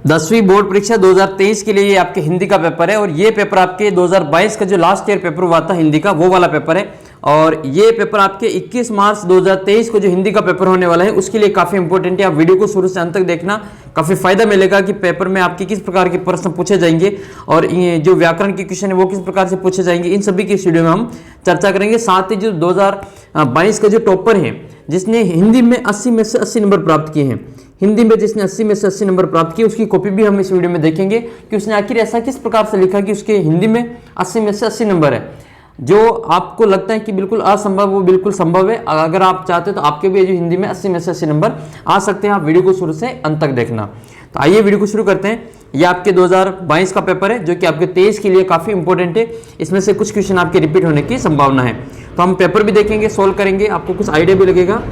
10वीं बोर्ड परीक्षा 2023 के लिए ये आपके हिंदी का पेपर है और ये पेपर आपके 2022 का जो लास्ट ईयर पेपर हुआ था हिंदी का वो वाला पेपर है। और ये पेपर आपके 21 मार्च 2023 को जो हिंदी का पेपर होने वाला है उसके लिए काफ़ी इंपॉर्टेंट है। आप वीडियो को शुरू से अंत तक देखना, काफ़ी फायदा मिलेगा कि पेपर में आपके किस प्रकार के प्रश्न पूछे जाएंगे और जो व्याकरण के क्वेश्चन है वो किस प्रकार से पूछे जाएंगे, इन सभी की इस वीडियो में हम चर्चा करेंगे। साथ ही जो 2022 का जो टॉपर है जिसने हिंदी में 80 में से 80 नंबर प्राप्त किए हैं, हिंदी में जिसने 80 में से 80 नंबर प्राप्त किए उसकी कॉपी भी हम इस वीडियो में देखेंगे कि उसने आखिर ऐसा किस प्रकार से लिखा कि उसके हिंदी में 80 में से 80 नंबर है। जो आपको लगता है कि बिल्कुल असंभव वो बिल्कुल संभव है। अगर आप चाहते तो आपके भी जो हिंदी में 80 में से 80 नंबर आ सकते हैं। आप वीडियो को शुरू से अंत तक देखना। तो आइए वीडियो को शुरू करते हैं। ये आपके 2022 का पेपर है जो कि आपके 23 के लिए काफ़ी इंपॉर्टेंट है। इसमें से कुछ क्वेश्चन आपके रिपीट होने की संभावना है। तो हम पेपर भी देखेंगे, सोल्व करेंगे, आपको कुछ आइडिया भी लगेगा।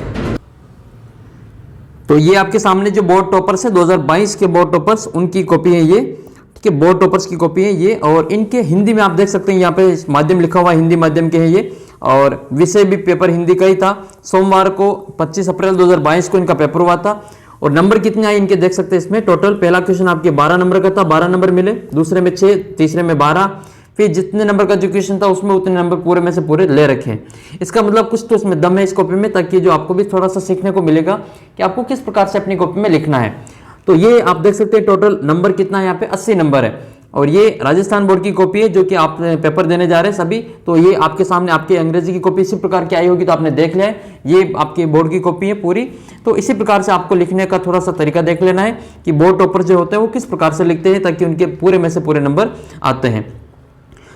तो ये आपके सामने जो बोर्ड टॉपर्स है 2022 के बोर्ड टॉपर्स उनकी कॉपी है ये, ठीक है, बोर्ड टॉपर्स की कॉपी है ये। और इनके हिंदी में आप देख सकते हैं यहाँ पे माध्यम लिखा हुआ हिंदी माध्यम के है ये, और विषय भी पेपर हिंदी का ही था। सोमवार को 25 अप्रैल 2022 को इनका पेपर हुआ था। और नंबर कितने आए इनके देख सकते हैं इसमें। टोटल पहला क्वेश्चन आपके 12 नंबर का था, 12 नंबर मिले, दूसरे में 6, तीसरे में 12, फिर जितने नंबर का जो क्वेश्चन था उसमें उतने नंबर पूरे में से पूरे ले रखे हैं। इसका मतलब कुछ तो इसमें दम है इस कॉपी में, ताकि जो आपको भी थोड़ा सा सीखने को मिलेगा कि आपको किस प्रकार से अपनी कॉपी में लिखना है। तो ये आप देख सकते हैं टोटल नंबर कितना है यहाँ पे 80 नंबर है। और ये राजस्थान बोर्ड की कॉपी है जो कि आप पेपर देने जा रहे हैं सभी। तो ये आपके सामने आपके अंग्रेजी की कॉपी इसी प्रकार की आई होगी, तो आपने देख लिया है ये आपके बोर्ड की कॉपी है पूरी। तो इसी प्रकार से आपको लिखने का थोड़ा सा तरीका देख लेना है कि बोर्ड टॉपर जो होते हैं वो किस प्रकार से लिखते हैं ताकि उनके पूरे में से पूरे नंबर आते हैं।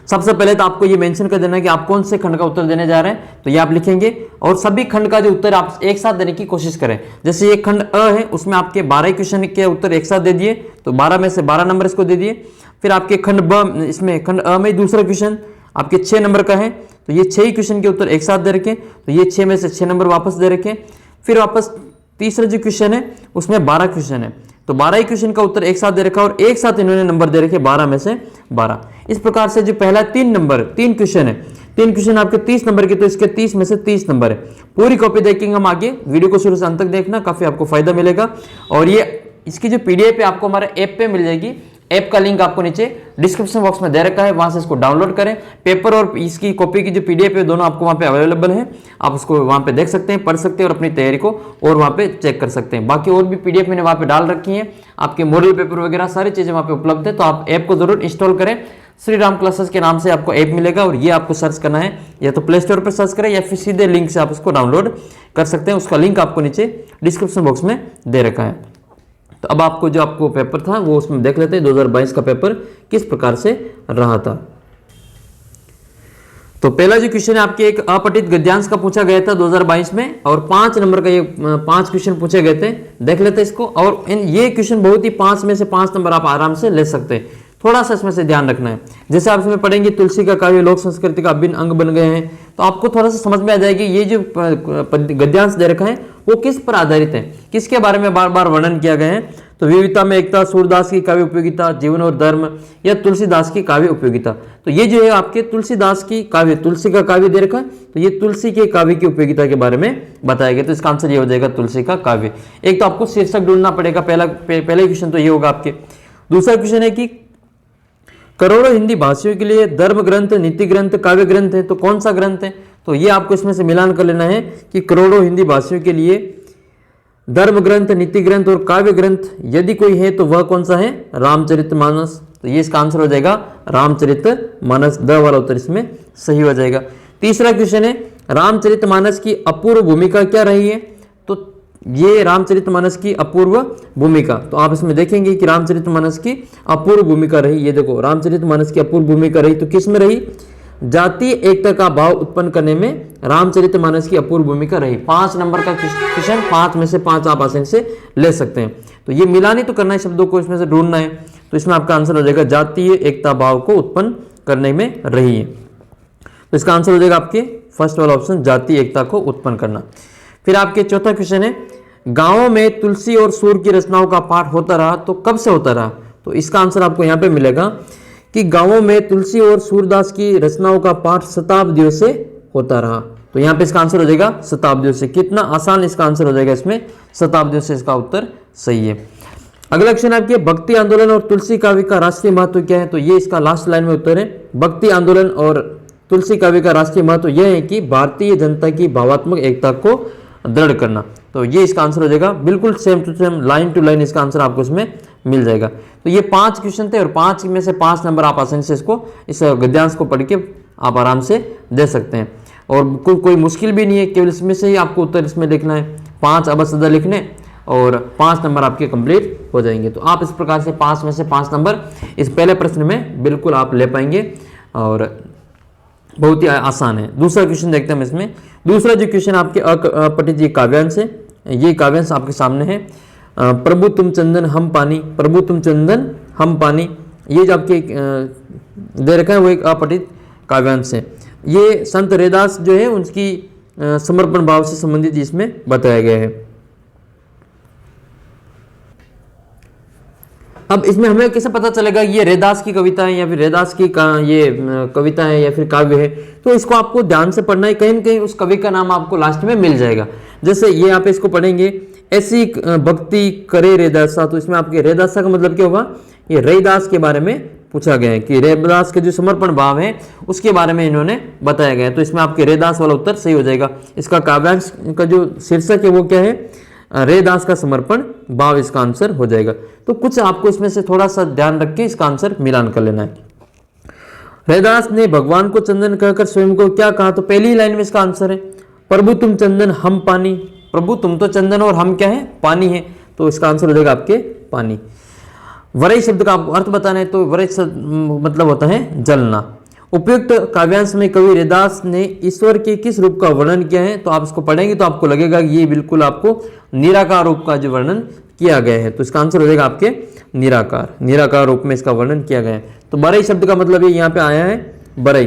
सबसे पहले तो आपको ये मेंशन कर देना है कि आप कौन से खंड का उत्तर देने जा रहे हैं। तो ये आप लिखेंगे और सभी खंड का जो उत्तर आप एक साथ देने की कोशिश करें। जैसे ये खंड अ है उसमें आपके 12 क्वेश्चन के उत्तर एक साथ दे दिए, तो 12 में से 12 नंबर इसको दे दिए। फिर आपके खंड ब, इसमें खंड अ में दूसरा क्वेश्चन आपके 6 नंबर का है, तो ये 6 क्वेश्चन के उत्तर एक साथ दे रखे, तो ये 6 में से 6 नंबर वापस दे रखे। फिर वापस तीसरा जो क्वेश्चन है उसमें 12 क्वेश्चन है, तो 12 ही क्वेश्चन का उत्तर एक साथ दे रखा और एक साथ इन्होंने नंबर दे रखे 12 में से 12। इस प्रकार से जो पहला 3 क्वेश्चन है, 3 क्वेश्चन आपके 30 नंबर के, तो इसके 30 में से 30 नंबर है। पूरी कॉपी देखेंगे हम आगे, वीडियो को शुरू से अंत तक देखना, काफी आपको फायदा मिलेगा। और ये इसकी जो पीडीएफ है आपको हमारे ऐप पे मिल जाएगी। ऐप का लिंक आपको नीचे डिस्क्रिप्शन बॉक्स में दे रखा है, वहां से इसको डाउनलोड करें। पेपर और इसकी कॉपी की जो पीडीएफ है दोनों आपको वहां पे अवेलेबल है, आप उसको वहां पे देख सकते हैं, पढ़ सकते हैं और अपनी तैयारी को और वहां पे चेक कर सकते हैं। बाकी और भी पीडीएफ मैंने वहां पे डाल रखी है, आपके मॉडल पेपर वगैरह सारी चीजें वहां पे उपलब्ध है। तो आप ऐप को जरूर इंस्टॉल करें। श्री राम क्लासेस के नाम से आपको ऐप मिलेगा और ये आपको सर्च करना है, या तो प्ले स्टोर पर सर्च करें या फिर सीधे लिंक से आप उसको डाउनलोड कर सकते हैं। उसका लिंक आपको नीचे डिस्क्रिप्शन बॉक्स में दे रखा है। तो अब आपको पेपर था वो उसमें देख लेते हैं 2022 का पेपर किस प्रकार से रहा था। तो पहला जो क्वेश्चन है आपके एक अपठित गद्यांश का पूछा गया था 2022 में, और 5 नंबर का ये 5 क्वेश्चन पूछे गए थे। देख लेते हैं इसको। और ये क्वेश्चन बहुत ही 5 में से 5 नंबर आप आराम से ले सकते हैं। थोड़ा सा इसमें से ध्यान रखना है। जैसे आप इसमें पढ़ेंगे तुलसी का काव्य लोक संस्कृति का अभिन्न अंग बन गए हैं, तो आपको थोड़ा सा समझ में आ जाएगी ये जो गद्यांश दे रखा है वो किस पर आधारित है, किसके बारे में बार बार वर्णन किया गया है। तो विविधता में एकता, सूरदास की काव्य उपयोगिता, जीवन और धर्म, या तुलसीदास की काव्य उपयोगिता। तो ये जो है आपके तुलसीदास की काव्य, तुलसी का काव्य दे रखा है, तो ये तुलसी के काव्य की उपयोगिता के बारे में बताया गया। तो इसका आंसर ये हो जाएगा तुलसी का काव्य। एक तो आपको शीर्षक ढूंढना पड़ेगा, पहला क्वेश्चन तो ये होगा आपके। दूसरा क्वेश्चन है कि करोड़ों हिंदी भाषियों के लिए धर्म ग्रंथ, नीति ग्रंथ, काव्य ग्रंथ है, तो कौन सा ग्रंथ है। तो ये आपको इसमें से मिलान कर लेना है कि करोड़ों हिंदी भाषियों के लिए धर्म ग्रंथ, नीति ग्रंथ और काव्य ग्रंथ यदि कोई है तो वह कौन सा है, रामचरितमानस। तो ये इसका आंसर हो जाएगा रामचरितमानस। द वाला उत्तर इसमें सही हो जाएगा। तीसरा क्वेश्चन है रामचरितमानस की अपूर्व भूमिका क्या रही है। तो ये रामचरितमानस की अपूर्व भूमिका, तो आप इसमें देखेंगे कि रामचरितमानस की अपूर्व भूमिका रही। ये देखो रामचरितमानस की अपूर्व भूमिका रही, तो किस में रही, जातीय एकता का भाव उत्पन्न करने में रामचरितमानस की अपूर्व भूमिका रही। 5 नंबर का क्वेश्चन, 5 में से 5 आप आसानी से ले सकते हैं। तो ये मिलानी तो करना है, शब्दों को इसमें से ढूंढना है। तो इसमें आपका आंसर हो जाएगा जातीय एकता भाव को उत्पन्न करने में रही है। तो इसका आंसर हो जाएगा आपके फर्स्ट वाला ऑप्शन, जातीय एकता को उत्पन्न करना। फिर आपके चौथा क्वेश्चन है गांवों में तुलसी और सूर की रचनाओं का पाठ होता रहा, तो कब से होता रहा। तो इसका आंसर आपको यहाँ पे मिलेगा कि गांवों में तुलसी और सूरदास की रचनाओं का पाठ शताब्दियों से होता रहा। तो यहाँ पे इसका आंसर हो जाएगा शताब्दियों से। कितना आसान इसका आंसर हो जाएगा इसमें, शताब्दियों से इसका उत्तर सही है। अगला क्वेश्चन आपके भक्ति आंदोलन और तुलसी काव्य का राष्ट्रीय महत्व क्या है? तो ये इसका लास्ट लाइन में उत्तर है। भक्ति आंदोलन और तुलसी काव्य का राष्ट्रीय महत्व यह है कि भारतीय जनता की भावात्मक एकता को दृढ़ करना। तो ये इसका आंसर हो जाएगा, बिल्कुल same to same line to line इसका आंसर आपको इसमें मिल जाएगा। तो ये 5 क्वेश्चन थे और 5 में से 5 नंबर आप आसानी से इसको इस गद्यांश को पढ़ के आप आराम से दे सकते हैं और कोई मुश्किल भी नहीं है, केवल इसमें से ही आपको उत्तर इसमें लिखना है, 5 अबसदा लिखने और 5 नंबर आपके कंप्लीट हो जाएंगे। तो आप इस प्रकार से 5 में से 5 नंबर इस पहले प्रश्न में बिल्कुल आप ले पाएंगे और बहुत ही आसान है। दूसरा क्वेश्चन देखते हैं हम इसमें। दूसरा जो क्वेश्चन आपके अपठित ये काव्यांश है, ये काव्यांश आपके सामने है। प्रभु तुम चंदन हम पानी, प्रभु तुम चंदन हम पानी, ये जो आपके दे रखा है वो एक अपठित काव्यांश है। ये संत रैदास जो है उनकी समर्पण भाव से संबंधित इसमें बताया गया है। अब इसमें हमें कैसे पता चलेगा ये रैदास की कविता है या फिर रैदास की ये कविता है या फिर काव्य है? तो इसको आपको ध्यान से पढ़ना है, कहीं न कहीं उस कवि का नाम आपको लास्ट में मिल जाएगा। जैसे ये आप इसको पढ़ेंगे, ऐसी भक्ति करे रैदासा, तो इसमें आपके रैदासा का मतलब क्या होगा? ये रैदास के बारे में पूछा गया है कि रैदास के जो समर्पण भाव है उसके बारे में इन्होंने बताया गया है। तो इसमें आपके रैदास वाला उत्तर सही हो जाएगा। इसका काव्यांश का जो शीर्षक है वो क्या है? रैदास का समर्पण भाव इसका आंसर हो जाएगा। तो कुछ आपको इसमें से थोड़ा सा ध्यान रख के इसका आंसर मिलान कर लेना है। रैदास ने भगवान को चंदन कहकर स्वयं को क्या कहा? तो पहली लाइन में इसका आंसर है प्रभु तुम चंदन हम पानी, प्रभु तुम तो चंदन और हम क्या है? पानी है। तो इसका आंसर हो जाएगा आपके पानी। वरई शब्द का आपको अर्थ बताना है, तो वरई मतलब होता है जलना। उपयुक्त काव्यांश में कवि रैदास ने ईश्वर के किस रूप का वर्णन किया है? तो आप इसको पढ़ेंगे तो आपको लगेगा कि ये बिल्कुल आपको निराकार रूप का जो वर्णन किया गया है। तो इसका आंसर हो जाएगा आपके निराकार, निराकार रूप में इसका वर्णन किया गया है। तो बरई शब्द का मतलब ये यहाँ पे आया है बरई,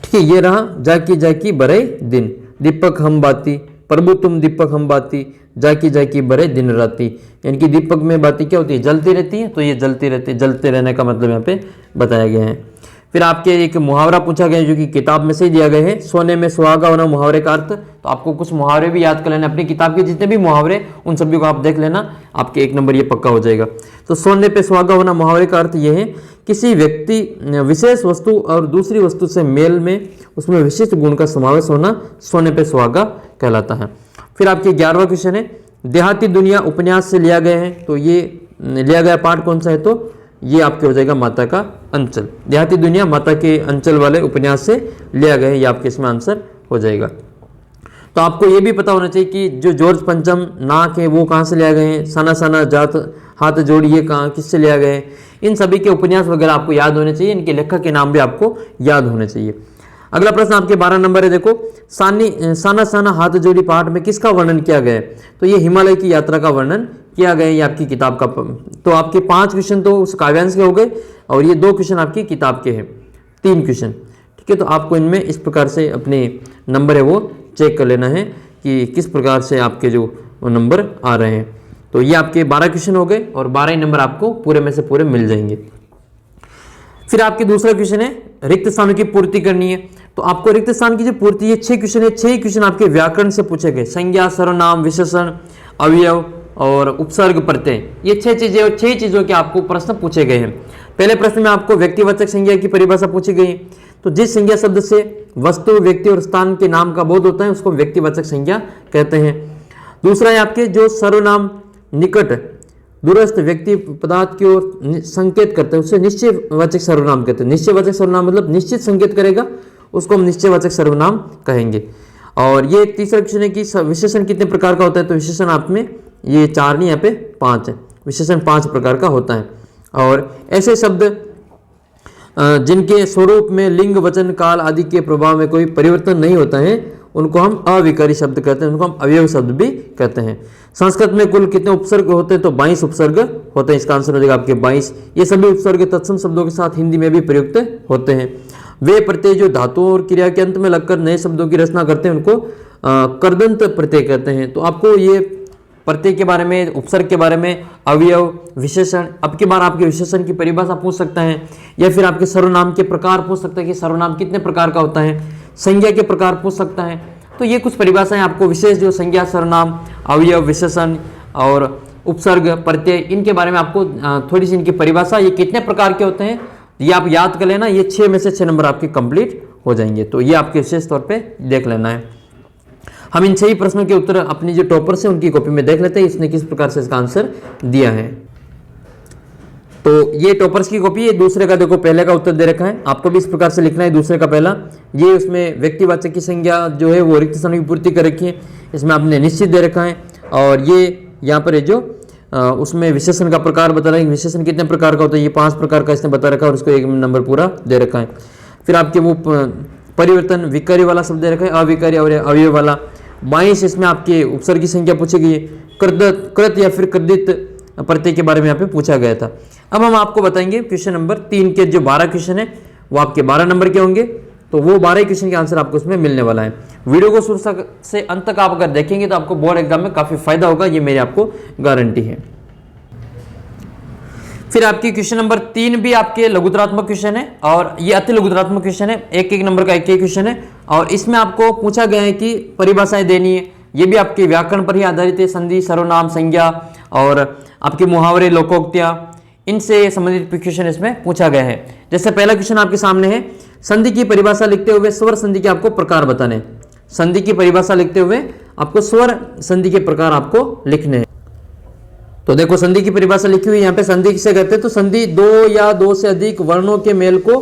ठीक है। ये रहा जाकी बरई दिन, दीपक हम बाती, प्रभु तुम दीपक हम बाती, जाकी बरे दिन राती, यानी कि दीपक में बाती क्या होती है? जलती रहती है। तो ये जलती रहती है, जलते रहने का मतलब यहाँ पे बताया गया है। फिर आपके एक मुहावरा पूछा गया है जो कि किताब में से ही दिया गया है, सोने में सुहागा होना मुहावरे का अर्थ। तो आपको कुछ मुहावरे भी याद कर लेना, अपनी किताब के जितने भी मुहावरे उन सभी को आप देख लेना, आपके 1 नंबर ये पक्का हो जाएगा। तो सोने पे सुहागा होना मुहावरे का अर्थ ये है किसी व्यक्ति विशेष वस्तु और दूसरी वस्तु से मेल में उसमें विशिष्ट गुण का समावेश होना सोने पे सुहागा कहलाता है। फिर आपके 11वां क्वेश्चन है, देहाती दुनिया उपन्यास से लिया गया है। तो ये लिया गया पार्ट कौन सा है? तो ये आपके हो जाएगा माता का अंचल। देहाती दुनिया माता के अंचल वाले उपन्यास से लिया गया है, ये आपके इसमें आंसर हो जाएगा। तो आपको ये भी पता होना चाहिए कि जो जॉर्ज पंचम नाक है वो कहाँ से लिया गए हैं, सना सना जात हाथ जोड़ी ये कहाँ किससे लिया गया है। इन सभी के उपन्यास वगैरह आपको याद होने चाहिए, इनके लेखक के नाम भी आपको याद होने चाहिए। अगला प्रश्न आपके 12 नंबर है, देखो साना साना हाथ जोड़ी पाठ में किसका वर्णन किया गया है? तो ये हिमालय की यात्रा का वर्णन किया गया है, ये आपकी किताब का। तो आपके 5 क्वेश्चन तो उस काव्यांश के हो गए और ये 2 क्वेश्चन आपकी किताब के हैं, 3 क्वेश्चन, ठीक है। तो आपको इनमें इस प्रकार से अपने नंबर है वो चेक कर लेना है कि किस प्रकार से आपके जो नंबर आ रहे हैं। तो ये आपके 12 क्वेश्चन हो गए और 12 ही नंबर आपको पूरे में से पूरे मिल जाएंगे। फिर आपके दूसरा क्वेश्चन है रिक्त स्थानों की पूर्ति करनी है। तो आपको रिक्त स्थान की जो पूर्ति है 6 क्वेश्चन है, 6 क्वेश्चन आपके व्याकरण से पूछे गए, संज्ञा सर्वनाम विशेषण अवयव और उपसर्ग प्रत्यय, ये 6 चीजें और 6 चीजों के आपको प्रश्न पूछे गए हैं। पहले प्रश्न में आपको व्यक्तिवाचक संज्ञा की परिभाषा पूछी गई। तो जिस संज्ञा शब्द से वस्तु व्यक्ति और स्थान के नाम का बोध होता है उसको व्यक्तिवाचक संज्ञा कहते हैं। दूसरा है आपके जो सर्वनाम निकट दूरस्थ व्यक्ति पदार्थ की ओर संकेत करते हैं उसे निश्चयवाचक सर्वनाम कहते हैं। निश्चयवाचक सर्वनाम मतलब निश्चित संकेत करेगा, उसको हम निश्चयवाचक सर्वनाम कहेंगे। और ये तीसरा क्वेश्चन है कि विशेषण कितने प्रकार का होता है? तो विशेषण आप में ये 4 नहीं, यहाँ पे 5 है। विशेषण 5 प्रकार का होता है। और ऐसे शब्द जिनके स्वरूप में लिंग वचन काल आदि के प्रभाव में कोई परिवर्तन नहीं होता है उनको हम अविकारी शब्द कहते हैं, उनको हम अवयव शब्द भी कहते हैं। संस्कृत में कुल कितने उपसर्ग होते हैं? तो 22 उपसर्ग होते हैं। इसका आंसर हो जाएगा आपके 22। ये सभी उपसर्ग तत्सम शब्दों के साथ हिंदी में भी प्रयुक्त होते हैं। वे प्रत्यय जो धातुओं और क्रिया के अंत में लगकर नए शब्दों की रचना करते हैं उनको कर्दंत प्रत्यय कहते हैं। तो आपको ये प्रत्यय के बारे में, उपसर्ग के बारे में, अवयव, विशेषण, अब की बार आपके विशेषण की परिभाषा पूछ सकता है या फिर आपके सर्वनाम के प्रकार पूछ सकता है कि सर्वनाम कितने प्रकार का होता है, संज्ञा के प्रकार पूछ सकता है। तो ये कुछ परिभाषाएं आपको विशेष जो संज्ञा, सर्वनाम, अवयव, विशेषण और उपसर्ग, प्रत्यय, इनके बारे में आपको थोड़ी सी इनकी परिभाषा, ये कितने प्रकार के होते हैं ये आप याद कर लेना। ये 6 में से 6 नंबर आपके कंप्लीट हो जाएंगे, तो ये आपके विशेष तौर पे देख लेना है। हम इन 6 प्रश्नों के उत्तर अपनी जो टॉपर्स है उनकी कॉपी में देख लेते हैं इसने किस प्रकार से इसका आंसर दिया है। तो ये टॉपर्स की कॉपी है। दूसरे का देखो पहले का उत्तर दे रखा है, आपको भी इस प्रकार से लिखना है। दूसरे का पहला, ये उसमें व्यक्तिवाचक की संज्ञा जो है वो रिक्त स्थानों की पूर्ति कर रखी है, इसमें आपने निश्चित दे रखा है। और ये यहाँ पर है जो उसमें विशेषण का प्रकार बता रहा है, विशेषण कितने प्रकार का होता है, ये 5 प्रकार का इसने बता रखा है और उसको 1 नंबर पूरा दे रखा है। फिर आपके वो परिवर्तन विकारी वाला शब्द दे रखा है, अविकारी और अवयव वाला। 22 इसमें आपके उपसर्ग की संख्या पूछी गई है, कृत या फिर कृदित प्रत्यय के बारे में यहाँ पे पूछा गया था। अब हम आपको बताएंगे क्वेश्चन नंबर 3 के जो 12 क्वेश्चन है वो आपके 12 नंबर के होंगे, तो वो 12 क्वेश्चन के आंसर आपको इसमें मिलने वाला है। वीडियो को शुरू से अंत तक आप अगर देखेंगे तो आपको बोर्ड एग्जाम में काफी फायदा होगा, ये मेरी आपको गारंटी है। फिर आपकी क्वेश्चन नंबर 3 भी आपके लघुतरात्मक क्वेश्चन है और ये अति लघुतरात्मक क्वेश्चन है, एक नंबर का एक क्वेश्चन है। और इसमें आपको पूछा गया है कि परिभाषाएं देनी है, ये भी आपके व्याकरण पर ही आधारित है। संधि, सर्वनाम, संज्ञा और आपके मुहावरे, लोकोक्तियां, इनसे संबंधित क्वेश्चन इसमें पूछा गया है। जैसे पहला क्वेश्चन आपके सामने है, संधि की परिभाषा लिखते हुए स्वर संधि के आपको प्रकार बताने। संधि की परिभाषा लिखते हुए आपको स्वर संधि के प्रकार आपको लिखने हैं। तो देखो संधि की परिभाषा लिखी हुई यहाँ पे, संधि किसे कहते हैं, तो संधि 2 या 2 से अधिक वर्णों के मेल को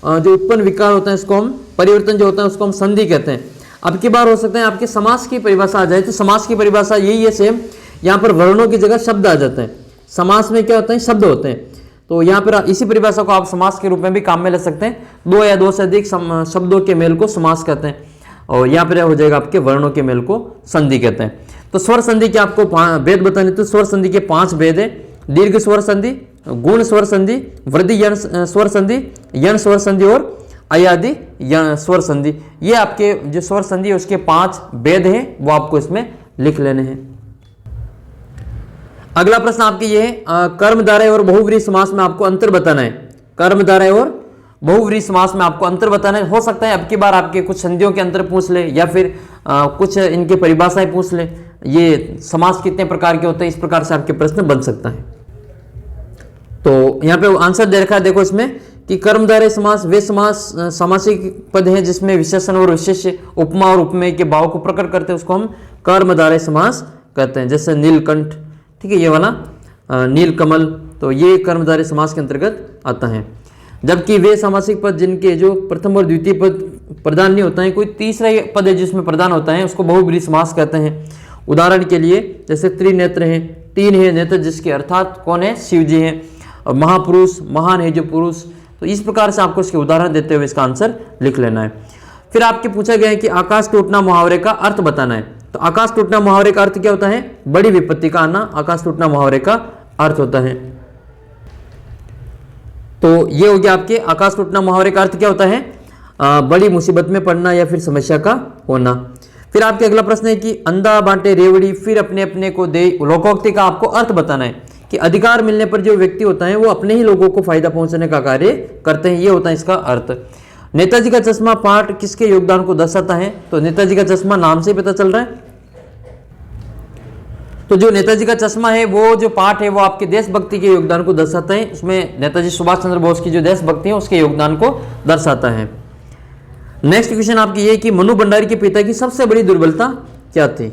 जो उत्पन्न विकार होता है उसको हम, परिवर्तन जो होता है उसको हम संधि कहते हैं। अब की बार हो सकता है आपके समास की परिभाषा आ जाए, तो समास की परिभाषा यही है सेम, यहाँ पर वर्णों की जगह शब्द आ जाते हैं। समास में क्या होता है, शब्द होते हैं, तो यहाँ पर इसी परिभाषा को आप समास के रूप में भी काम में ले सकते हैं। 2 या 2 से अधिक शब्दों के मेल को समास कहते हैं और यहाँ पर हो जाएगा आपके वर्णों के मेल को संधि कहते हैं। तो स्वर संधि के आपको भेद बताने, तो स्वर संधि के 5 भेद है। दीर्घ स्वर संधि, गुण स्वर संधि, वृद्धि यण स्वर संधि, यण स्वर संधि और अयादि स्वर संधि। ये आपके जो स्वर संधि है उसके 5 भेद हैं, वो आपको इसमें लिख लेने हैं। अगला प्रश्न आपके ये है, कर्मधारय और बहुव्रीहि समास में आपको अंतर बताना है। कर्मधारय और बहुव्रीहि समास में आपको अंतर बताना है। हो सकता है अब की बार आपके कुछ संधियों के अंतर पूछ ले या फिर कुछ इनके परिभाषाएं पूछ ले, ये समास कितने प्रकार के होते हैं, इस प्रकार से आपके प्रश्न बन सकता है। तो यहाँ पे आंसर दे रखा है, देखो इसमें कि कर्मधारय समास वे समास सामासिक पद हैं जिसमें विशेषण और विशेष्य, उपमा और उपमेय के भाव को प्रकट करते हैं, उसको हम कर्मधारय समास कहते हैं। जैसे नीलकंठ, ठीक है, ये वाला नीलकमल, तो ये कर्मधारय समास के अंतर्गत आता है। जबकि वे सामासिक पद जिनके जो प्रथम और द्वितीय पद प्रधान नहीं होता है, कोई तीसरा पद है जिसमें प्रधान होता है, उसको बहुव्रीहि समास कहते हैं। उदाहरण के लिए जैसे त्रिनेत्र हैं, 3 है नेत्र जिसके, अर्थात कौन है, शिव जी हैं। और महापुरुष, महान है जो पुरुष, तो इस प्रकार से आपको इसके उदाहरण देते हुए इसका आंसर लिख लेना है। फिर आपके पूछा गया है कि आकाश टूटना मुहावरे का अर्थ बताना है। तो आकाश टूटना मुहावरे का अर्थ क्या होता है, बड़ी विपत्ति का आना आकाश टूटना मुहावरे का अर्थ होता है। तो ये हो गया आपके आकाश टूटना मुहावरे का अर्थ क्या होता है, बड़ी मुसीबत में पड़ना या फिर समस्या का होना। फिर आपके अगला प्रश्न है कि अंधा बांटे रेवड़ी फिर अपने अपने को दे, लोकोक्ति का आपको अर्थ बताना है कि अधिकार मिलने पर जो व्यक्ति होता है वो अपने ही लोगों को फायदा पहुंचाने का कार्य करते हैं, ये होता है इसका अर्थ। नेताजी का चश्मा पाठ किसके योगदान को दर्शाता है, तो नेताजी का चश्मा नाम से ही पता चल रहा है। तो जो नेताजी का चश्मा है वो जो पाठ है वो आपके देशभक्ति के योगदान को दर्शाता है, उसमें नेताजी सुभाष चंद्र बोस की जो देशभक्ति है उसके योगदान को दर्शाता है। नेक्स्ट क्वेश्चन आपकी ये कि मनु भंडारी के पिता की सबसे बड़ी दुर्बलता क्या थी।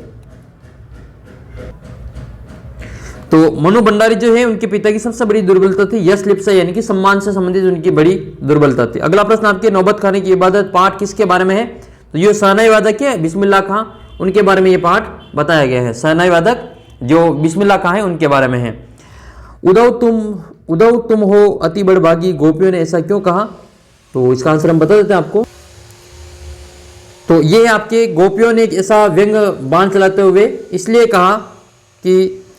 तो मनु भंडारी जो है उनके पिता की सबसे बड़ी दुर्बलता थी यश लिप्सा, यानी कि सम्मान से संबंधित उनकी बड़ी दुर्बलता थी। अगला प्रश्न आपके नौबत खाने की इबादत पाठ किसके बारे में है, तो ये शहनाई वादक है बिस्मिल्लाह खां, उनके बारे में ये पाठ बताया गया है। शहनाई वादक जो बिस्मिल्लाह खां है उनके बारे में है। उदव तुम हो अति बड़भागी, गोपियों ने ऐसा क्यों कहा, तो इसका आंसर हम बता देते हैं आपको। तो ये आपके गोपियों ने एक ऐसा व्यंग बाण चलाते हुए इसलिए कहा कि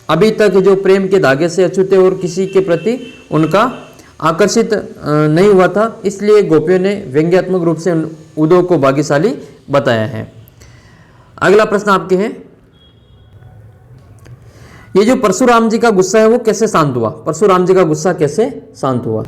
अभी तक जो प्रेम के धागे से अछूते और किसी के प्रति उनका आकर्षित नहीं हुआ था, इसलिए गोपियों ने व्यंग्यात्मक रूप से उदव को भाग्यशाली बताया है। अगला प्रश्न आपके हैं, ये जो परशुराम जी का गुस्सा है वो कैसे शांत हुआ, परशुराम जी का गुस्सा कैसे शांत हुआ,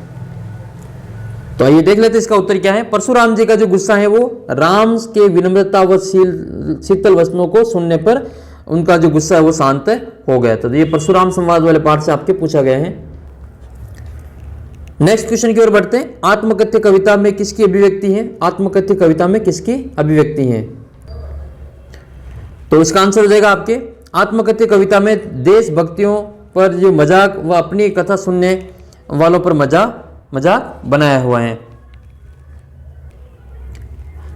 तो आइए देख लेते इसका उत्तर क्या है। परशुराम जी का जो गुस्सा है वो राम के विनम्रता व शीतल वचनों को सुनने पर उनका जो गुस्सा है वो शांत हो गया था। तो ये परशुराम संवाद वाले पार्ट से आपके पूछा गया है। नेक्स्ट क्वेश्चन की ओर बढ़ते हैं। आत्मकथ्य कविता में किसकी अभिव्यक्ति है? आत्मकथ्य कविता में किसकी अभिव्यक्ति है? तो इसका आंसर हो जाएगा आपके आत्मकथ्य कविता में देशभक्तियों पर जो मजाक व अपनी कथा सुनने वालों पर मजाक बनाया हुआ है।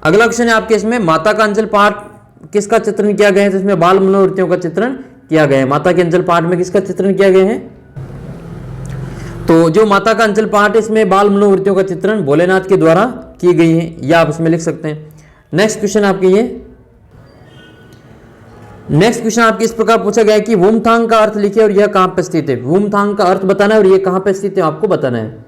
अगला क्वेश्चन है आपके इसमें माता का अंचल पाठ किसका चित्रण किया गया है? तो इसमें बाल मनोवृत्तियों का चित्रण किया गया है। माता के अंचल पाठ में किसका चित्रण किया गया है? तो जो माता का अंचल पाठ है इसमें बाल मनोवृत्तियों का चित्रण भोलेनाथ के द्वारा की गई है, या आप इसमें लिख सकते हैं। नेक्स्ट क्वेश्चन आपके नेक्स्ट क्वेश्चन आपके इस प्रकार पूछा गया है कि वुमथांग का अर्थ लिखिए और यह कहां पर स्थित है। वुमथांग का अर्थ बताना है और यह कहां पर स्थित है आपको बताना है।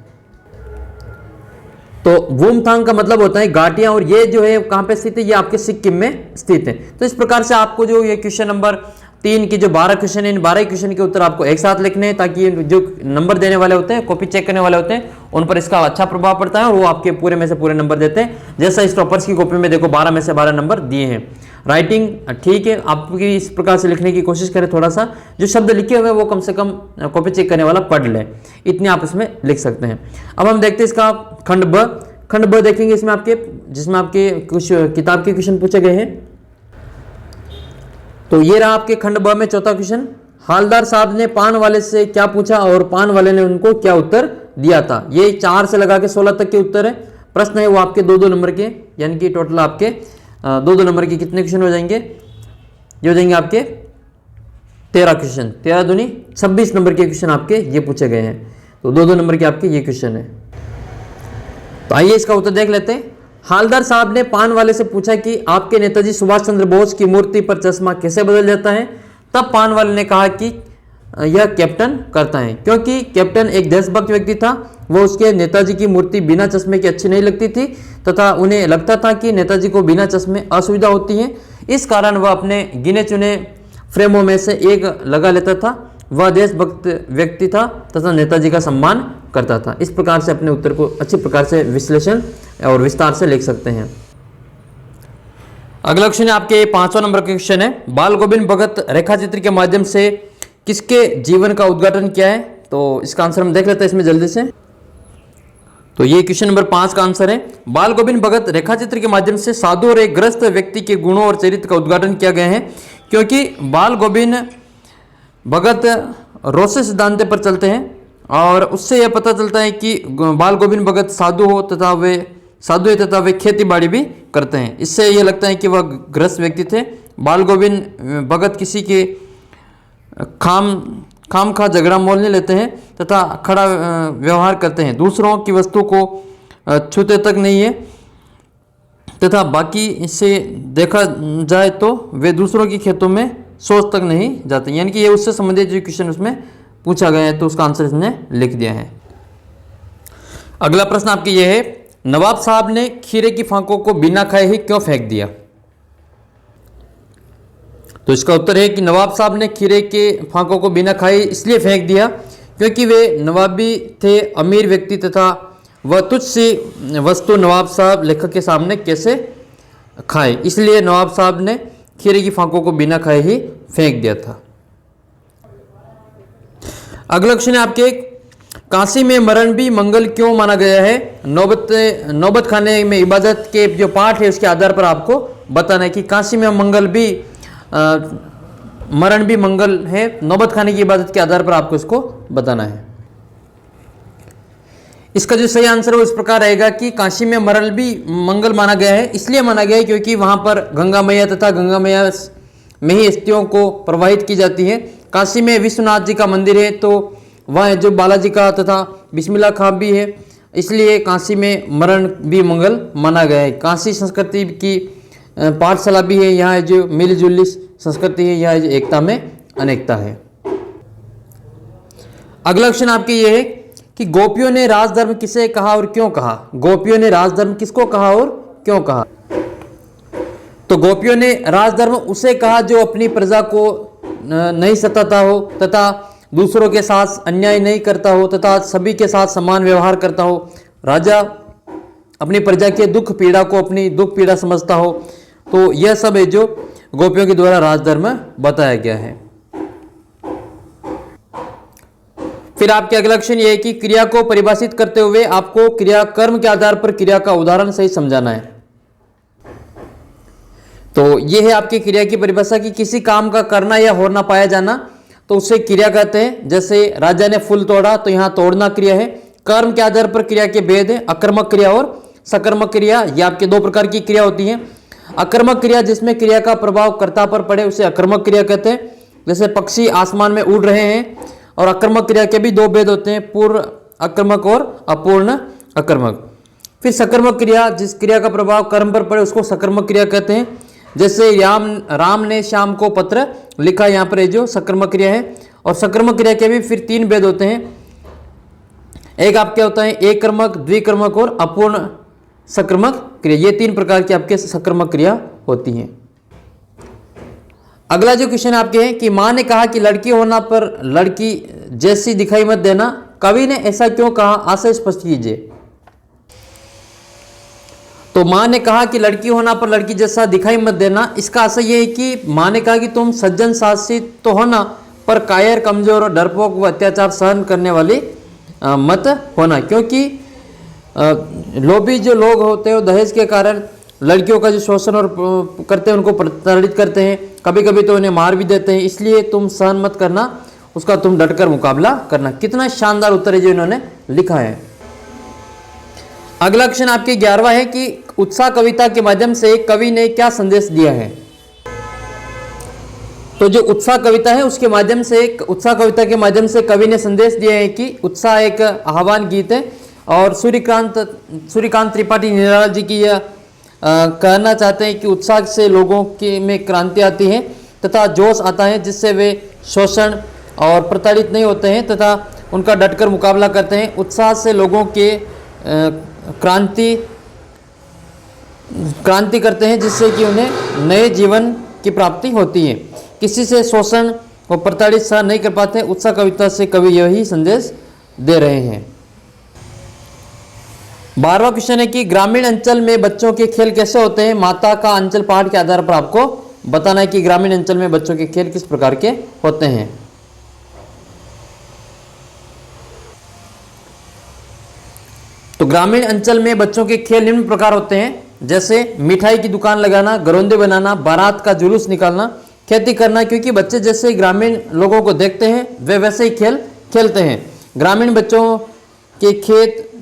तो वुमथांग का मतलब होता है घाटियां, और ये जो है कहां पे स्थित है? ये आपके सिक्किम में स्थित है। तो इस प्रकार से आपको जो ये क्वेश्चन नंबर 3 की जो 12 क्वेश्चन है, इन 12 क्वेश्चन के उत्तर आपको एक साथ लिखने हैं, ताकि जो नंबर देने वाले होते हैं, कॉपी चेक करने वाले होते हैं, उन पर इसका अच्छा प्रभाव पड़ता है और वो आपके पूरे में से पूरे नंबर देते हैं। जैसा इस टॉपर्स की कॉपी में देखो 12 में से 12 नंबर दिए हैं। राइटिंग ठीक है, आपकी इस प्रकार से लिखने की कोशिश करें, थोड़ा सा जो शब्द लिखे हुए वो कम से कम कॉपी चेक करने वाला पढ़ ले, इतने आप इसमें लिख सकते हैं। अब हम देखते हैं इसका खंड ब देखेंगे इसमें आपके, जिसमें आपके कुछ किताब के क्वेश्चन पूछे गए हैं। तो ये रहा आपके खंड ब में चौथा क्वेश्चन। हालदार साहब ने पान वाले से क्या पूछा और पान वाले ने उनको क्या उत्तर दिया था? ये 4 से लगा के 16 तक के उत्तर है। प्रश्न है वो आपके 2-2 नंबर के, यानी कि टोटल आपके 2-2 नंबर के कितने क्वेश्चन हो जाएंगे? ये हो जाएंगे आपके 13 क्वेश्चन। 13 दूनी 26 नंबर के क्वेश्चन आपके ये पूछे गए हैं। तो 2-2 नंबर के आपके ये क्वेश्चन है। तो आइए इसका उत्तर देख लेते हैं। हालदार साहब ने पान वाले से पूछा कि आपके नेताजी सुभाष चंद्र बोस की मूर्ति पर चश्मा कैसे बदल जाता है? तब पान वाले ने कहा कि यह कैप्टन करता है, क्योंकि कैप्टन एक देशभक्त व्यक्ति था। वो उसके नेताजी की मूर्ति बिना चश्मे के अच्छी नहीं लगती थी, तथा उन्हें लगता था कि नेताजी को बिना चश्मे असुविधा होती है। इस कारण वह अपने गिने चुने फ्रेमों में से एक लगा लेता था। वह देशभक्त व्यक्ति था तथा नेताजी का सम्मान करता था। इस प्रकार से अपने उत्तर को अच्छी प्रकार से विश्लेषण और विस्तार से लिख सकते हैं। अगला क्वेश्चन आपके 5वां नंबर का क्वेश्चन है। बाल गोविंद भगत रेखाचित्र के माध्यम से किसके जीवन का उद्घाटन किया है? तो इसका आंसर हम देख लेते हैं इसमें जल्दी से। तो ये क्वेश्चन नंबर 5 का आंसर है। बाल गोविंद भगत रेखाचित्र के माध्यम से साधु और एक ग्रस्त व्यक्ति के गुणों और चरित्र का उद्घाटन किया गया है, क्योंकि बाल गोविंद भगत रोसे सिद्धांत पर चलते हैं और उससे यह पता चलता है कि बाल गोविंद भगत साधु है तथा वे खेती बाड़ी भी करते हैं। इससे यह लगता है कि वह ग्रस्त व्यक्ति थे। बाल गोविंद भगत किसी के खाम खा झगड़ा मोल नहीं लेते हैं तथा खड़ा व्यवहार करते हैं। दूसरों की वस्तु को छूते तक नहीं है तथा बाकी इससे देखा जाए तो वे दूसरों के खेतों में सोच तक नहीं जाते, यानी कि ये उससे संबंधित जो क्वेश्चन उसमें पूछा गया है, तो उसका आंसर इसने लिख दिया है। अगला प्रश्न आपके ये है, नवाब साहब ने खीरे की फांकों को बिना खाए ही क्यों फेंक दिया? तो इसका उत्तर है कि नवाब साहब ने खीरे के फांकों को बिना खाए इसलिए फेंक दिया क्योंकि वे नवाबी थे, अमीर व्यक्ति तथा वह तुच्छ सी वस्तु नवाब साहब लेखक के सामने कैसे खाए, इसलिए नवाब साहब ने खीरे की फांकों को बिना खाए ही फेंक दिया था। अगला क्वेश्चन है आपके, काशी में मरण भी मंगल क्यों माना गया है? नौबत खाने में इबादत के जो पाठ है उसके आधार पर आपको बताना है कि काशी में मरण भी मंगल है। नौबत खाने की इबादत के आधार पर आपको इसको बताना है। इसका जो सही आंसर है वो इस प्रकार रहेगा कि काशी में मरण भी मंगल माना गया है। इसलिए माना गया है क्योंकि वहां पर गंगा मैया तथा गंगा मैया में ही अस्थियों को प्रवाहित की जाती है। काशी में विश्वनाथ जी का मंदिर है, तो वह जो बालाजी का तथा बिस्मिल्लाह खां भी है, इसलिए काशी में मरण भी मंगल माना गया है। काशी संस्कृति की पाठशाला भी है। यहाँ जो मिलजुली संस्कृति है, यहाँ जो एकता में अनेकता है। अगला क्वेश्चन आपके ये है कि गोपियों ने राजधर्म किसे कहा और क्यों कहा? गोपियों ने राजधर्म किसको कहा और क्यों कहा? तो गोपियों ने राजधर्म उसे कहा जो अपनी प्रजा को नहीं सताता हो तथा दूसरों के साथ अन्याय नहीं करता हो तथा सभी के साथ समान व्यवहार करता हो। राजा अपनी प्रजा के दुख पीड़ा को अपनी दुख पीड़ा समझता हो। तो यह सब है जो गोपियों के द्वारा राजधर्म बताया गया है। फिर आपके अगला क्वेश्चन ये है कि क्रिया को परिभाषित करते हुए आपको क्रिया कर्म के आधार पर क्रिया का उदाहरण सही समझाना है। तो ये है आपकी क्रिया की परिभाषा कि किसी काम का करना या होना पाया जाना, तो उसे क्रिया कहते हैं। जैसे राजा ने फूल तोड़ा, तो यहाँ तोड़ना क्रिया है। कर्म के आधार पर क्रिया के भेद है, अकर्मक क्रिया और सकर्मक क्रिया। ये आपके दो प्रकार की क्रिया होती है। अकर्मक क्रिया जिसमें क्रिया का प्रभाव कर्ता पर पड़े उसे अकर्मक क्रिया कहते हैं। जैसे पक्षी आसमान में उड़ रहे हैं। और अकर्मक क्रिया के भी दो भेद होते हैं, पूर्ण अकर्मक और अपूर्ण अकर्मक। फिर सकर्मक क्रिया, जिस क्रिया का प्रभाव कर्म पर पड़े उसको सकर्मक क्रिया कहते हैं। जैसे राम ने श्याम को पत्र लिखा, यहाँ पर जो सकर्मक क्रिया है। और सकर्मक क्रिया के भी फिर तीन भेद होते हैं। एक आपके होता है एक कर्मक, द्विकर्मक और अपूर्ण सकर्मक क्रिया। ये तीन प्रकार की आपके सकर्मक क्रिया होती हैं। अगला जो क्वेश्चन आपके है कि मां ने कहा कि लड़की होना पर लड़की जैसी दिखाई मत देना, कवि ने ऐसा क्यों कहा, आशय स्पष्ट कीजिए। तो मां ने कहा कि लड़की होना पर लड़की जैसा दिखाई मत देना, इसका आशय यह है कि मां ने कहा कि तुम सज्जन शासित तो होना, पर कायर, कमजोर और डरपोक व अत्याचार सहन करने वाली मत होना। क्योंकि लोभी जो लोग होते हैं दहेज के कारण लड़कियों का जो शोषण और करते हैं, उनको प्रताड़ित करते हैं, कभी कभी तो उन्हें मार भी देते हैं। इसलिए तुम सहन मत करना, उसका तुम डटकर मुकाबला करना। कितना शानदार उत्तर है जो इन्होंने लिखा है। अगला क्वेश्चन आपके 11वां है कि उत्साह कविता के माध्यम से कवि ने क्या संदेश दिया है। तो जो उत्साह कविता है उसके माध्यम से, उत्साह कविता के माध्यम से कवि ने संदेश दिया है कि उत्साह एक आह्वान गीत है। और सूर्यकांत त्रिपाठी निराला जी की यह कहना चाहते हैं कि उत्साह से लोगों के में क्रांति आती है तथा जोश आता है, जिससे वे शोषण और प्रताड़ित नहीं होते हैं तथा उनका डटकर मुकाबला करते हैं। उत्साह से लोगों के क्रांति करते हैं, जिससे कि उन्हें नए जीवन की प्राप्ति होती है। किसी से शोषण और प्रताड़ित सहन नहीं कर पाते। उत्साह कविता से कवि यही संदेश दे रहे हैं। 12वां क्वेश्चन है कि ग्रामीण अंचल में बच्चों के खेल कैसे होते हैं। माता का अंचल पहाड़ के आधार पर आपको बताना है कि ग्रामीण अंचल में बच्चों के खेल किस प्रकार के होते हैं। तो ग्रामीण अंचल में बच्चों के खेल निम्न प्रकार होते हैं। जैसे मिठाई की दुकान लगाना, घरौंदे बनाना, बारात का जुलूस निकालना, खेती करना। क्योंकि बच्चे जैसे ग्रामीण लोगों को देखते हैं वे वैसे ही खेल खेलते हैं। ग्रामीण बच्चों के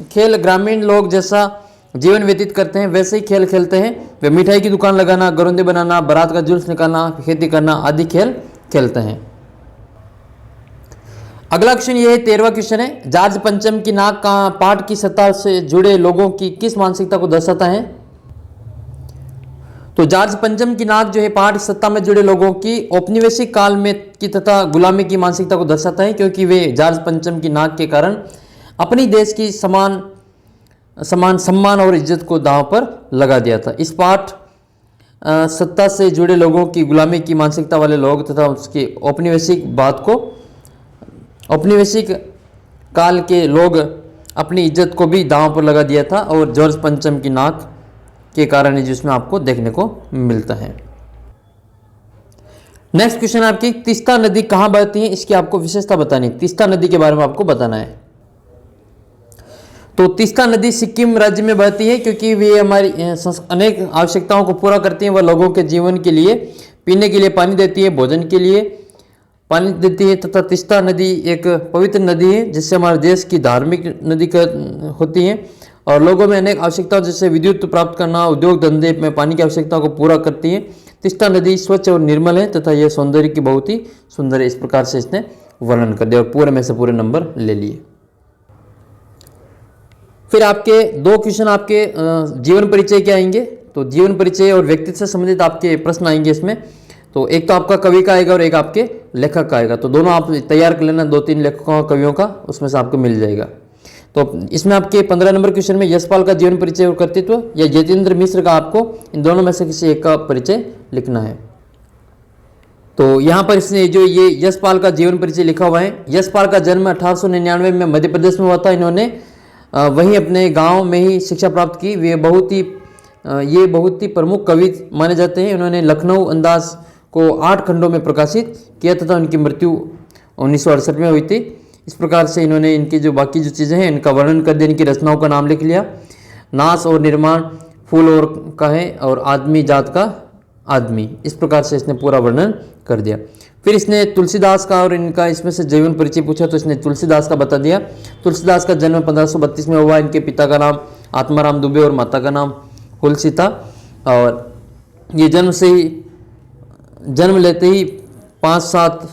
खेल ग्रामीण लोग जैसा जीवन व्यतीत करते हैं वैसे ही खेल खेलते हैं। वे मिठाई की दुकान लगाना, घरौंदे बनाना, बारात का जुलूस निकालना, खेती करना आदि खेल खेलते हैं। अगला क्वेश्चन ये है 13वां क्वेश्चन है, जार्ज पंचम की नाक का पाठ की सत्ता से जुड़े लोगों की किस मानसिकता को दर्शाता है। तो जार्ज पंचम की नाक जो है पाठ सत्ता में जुड़े लोगों की औपनिवेशिक काल में की तथा गुलामी की मानसिकता को दर्शाता है। क्योंकि वे जार्ज पंचम की नाक के कारण अपनी देश की समान सम्मान और इज्जत को दांव पर लगा दिया था। इस पाठ सत्ता से जुड़े लोगों की गुलामी की मानसिकता वाले लोग तथा उसके औपनिवेशिक काल के लोग अपनी इज्जत को भी दांव पर लगा दिया था। और जॉर्ज पंचम की नाक के कारण जिसमें आपको देखने को मिलता है। नेक्स्ट क्वेश्चन आपकी, तीस्ता नदी कहां बहती है, इसकी आपको विशेषता बतानी। तीस्ता नदी के बारे में आपको बताना है। तो तीस्ता नदी सिक्किम राज्य में बहती है। क्योंकि वे हमारी अनेक आवश्यकताओं को पूरा करती है। वह लोगों के जीवन के लिए पीने के लिए पानी देती है, भोजन के लिए पानी देती है। तथा तीस्ता नदी एक पवित्र नदी है जिससे हमारे देश की धार्मिक नदी होती है। और लोगों में अनेक आवश्यकताओं जैसे विद्युत प्राप्त करना, उद्योग धंधे में पानी की आवश्यकताओं को पूरा करती है। तीस्ता नदी स्वच्छ और निर्मल है तथा यह सौंदर्य की बहुत ही सुंदर है। इस प्रकार से इसने वर्णन कर दिया और पूरे में से पूरे नंबर ले लिए। फिर आपके दो क्वेश्चन आपके जीवन परिचय के आएंगे। तो जीवन परिचय और व्यक्तित्व से संबंधित आपके प्रश्न आएंगे इसमें। तो एक तो आपका कवि का आएगा और एक आपके लेखक का आएगा। तो दोनों आप तैयार कर लेना, 2-3 लेखकों का कवियों का, उसमें से आपको मिल जाएगा। तो इसमें आपके 15 नंबर क्वेश्चन में यशपाल का जीवन परिचय और कर्तृत्व या यतीन्द्र मिश्र का, आपको इन दोनों में से किसी एक का परिचय लिखना है। तो यहाँ पर इसने जो ये यशपाल का जीवन परिचय लिखा हुआ है। यशपाल का जन्म 1899 में मध्य प्रदेश में हुआ था। इन्होंने वहीं अपने गांव में ही शिक्षा प्राप्त की। वे बहुत ही प्रमुख कवि माने जाते हैं। उन्होंने लखनऊ अंदाज को 8 खंडों में प्रकाशित किया तथा उनकी मृत्यु 1968 में हुई थी। इस प्रकार से इन्होंने इनकी जो बाकी जो चीज़ें हैं इनका वर्णन कर दिया, इनकी रचनाओं का नाम लिख लिया। नाश और निर्माण, फूल और का है, और आदमी जात का आदमी, इस प्रकार से इसने पूरा वर्णन कर दिया। फिर इसने तुलसीदास का और इनका इसमें से जीवन परिचय पूछा, तो इसने तुलसीदास का बता दिया। तुलसीदास का जन्म 1532 में हुआ। इनके पिता का नाम आत्माराम दुबे और माता का नाम हुलसी था। और ये जन्म लेते ही 5-7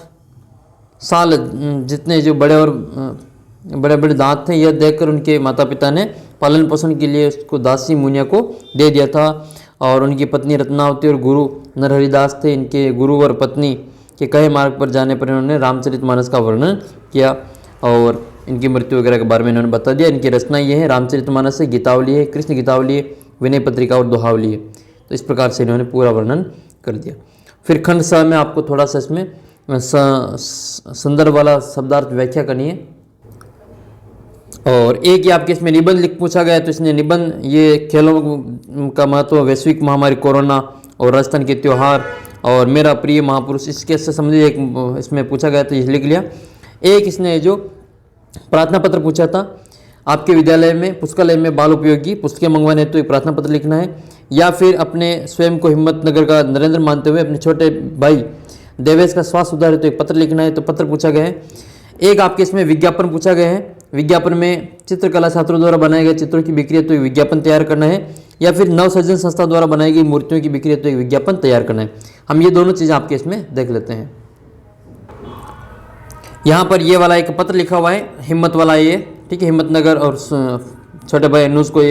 साल जितने जो बड़े बड़े दांत थे, यह देखकर उनके माता पिता ने पालन पोषण के लिए उसको दासी मुनिया को दे दिया था। और उनकी पत्नी रत्नावती और गुरु नरहरिदास थे। इनके गुरु और पत्नी के कहे मार्ग पर जाने पर इन्होंने रामचरितमानस का वर्णन किया और इनकी मृत्यु वगैरह के बारे में इन्होंने बता दिया। इनकी रचना ये है, रामचरितमानस है, गीतावली है, कृष्ण गीतावली है, विनय पत्रिका और दोहावली है। तो इस प्रकार से इन्होंने पूरा वर्णन कर दिया। फिर खंड स में आपको थोड़ा सा इसमें संदर्भ वाला शब्दार्थ व्याख्या करनी है। और एक ही आपके इसमें निबंध लिख पूछा गया, तो इसने निबंध ये खेलों का महत्व, वैश्विक महामारी कोरोना और राजस्थान के त्यौहार और मेरा प्रिय महापुरुष, इसके से संबंधित एक इसमें पूछा गया, तो ये लिख लिया। एक इसने जो प्रार्थना पत्र पूछा था, आपके विद्यालय में पुस्तकालय में बाल उपयोगी पुस्तकें मंगवाने तो एक प्रार्थना पत्र लिखना है, या फिर अपने स्वयं को हिम्मतनगर का नरेंद्र मानते हुए अपने छोटे भाई देवेश का स्वास्थ्य सुधार है तो एक पत्र लिखना है, तो पत्र पूछा गया है। एक आपके इसमें विज्ञापन पूछा गया है, विज्ञापन में चित्रकला छात्रों द्वारा बनाए गए चित्रों की बिक्री है तो एक विज्ञापन तैयार करना है, या फिर नवसृजन संस्था द्वारा बनाई गई मूर्तियों की बिक्री है तो एक विज्ञापन तैयार करना है। हम ये दोनों चीज़ें आपके इसमें देख लेते हैं। यहाँ पर ये वाला एक पत्र लिखा हुआ है, हिम्मत वाला ये, ठीक है, हिम्मतनगर और छोटे भाई अनुज को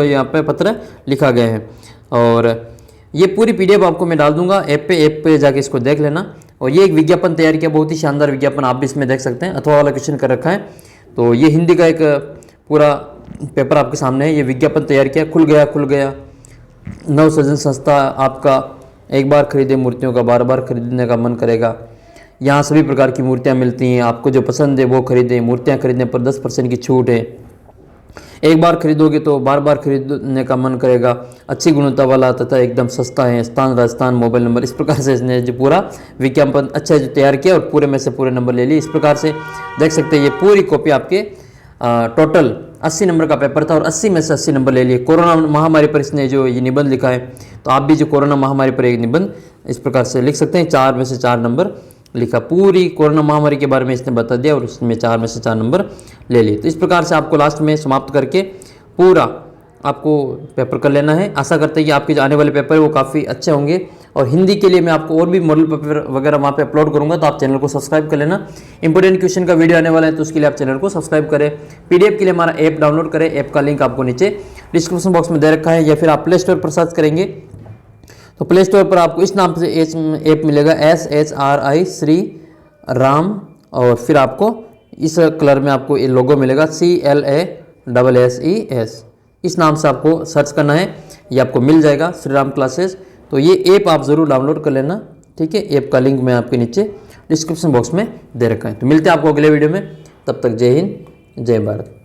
यहाँ पे पत्र लिखा गया है। और ये पूरी PDF आपको मैं डाल दूंगा ऐप पे जाके इसको देख लेना। और ये एक विज्ञापन तैयार किया, बहुत ही शानदार विज्ञापन, आप भी इसमें देख सकते हैं, अथवा वाला क्वेश्चन कर रखा है। तो ये हिंदी का एक पूरा पेपर आपके सामने है, ये विज्ञापन तैयार किया, खुल गया नवसृजन संस्था, आपका एक बार खरीदे मूर्तियों का बार बार खरीदने का मन करेगा। यहाँ सभी प्रकार की मूर्तियाँ मिलती हैं, आपको जो पसंद है वो खरीदें, मूर्तियाँ खरीदने पर 10% की छूट है, एक बार खरीदोगे तो बार बार खरीदने का मन करेगा, अच्छी गुणवत्ता वाला तथा एकदम सस्ता है, स्थान राजस्थान, मोबाइल नंबर, इस प्रकार से इसने जो पूरा विज्ञापन अच्छा जो तैयार किया और पूरे में से पूरे नंबर ले लिए। इस प्रकार से देख सकते हैं ये पूरी कॉपी आपके टोटल 80 नंबर का पेपर था और 80 में से 80 नंबर ले लिए। कोरोना महामारी पर इसने जो ये निबंध लिखा है, तो आप भी जो कोरोना महामारी पर एक निबंध इस प्रकार से लिख सकते हैं, 4 में से 4 नंबर लिखा, पूरी कोरोना महामारी के बारे में इसने बता दिया और उसमें 4 में से 4 नंबर ले लिए। तो इस प्रकार से आपको लास्ट में समाप्त करके पूरा आपको पेपर कर लेना है। आशा करते हैं कि आपके जो आने वाले पेपर है वो काफ़ी अच्छे होंगे। और हिंदी के लिए मैं आपको और भी मॉडल पेपर वगैरह वहाँ पे अपलोड करूँगा, तो आप चैनल को सब्सक्राइब कर लेना। इंपॉर्टेंट क्वेश्चन का वीडियो आने वाला है तो उसके लिए आप चैनल को सब्सक्राइब करें। PDF के लिए हमारा ऐप डाउनलोड करें, ऐप का लिंक आपको नीचे डिस्क्रिप्शन बॉक्स में दे रखा है, या फिर आप प्ले स्टोर पर सर्च करेंगे तो प्ले स्टोर पर आपको इस नाम से ऐप मिलेगा, SHRI श्री राम, और फिर आपको इस कलर में आपको ये लोगो मिलेगा CLASSES, इस नाम से आपको सर्च करना है, ये आपको मिल जाएगा श्री राम क्लासेस। तो ये ऐप आप ज़रूर डाउनलोड कर लेना, ठीक है। ऐप का लिंक मैं आपके नीचे डिस्क्रिप्शन बॉक्स में दे रखा है। तो मिलते हैं आपको अगले वीडियो में, तब तक जय हिंद जय भारत।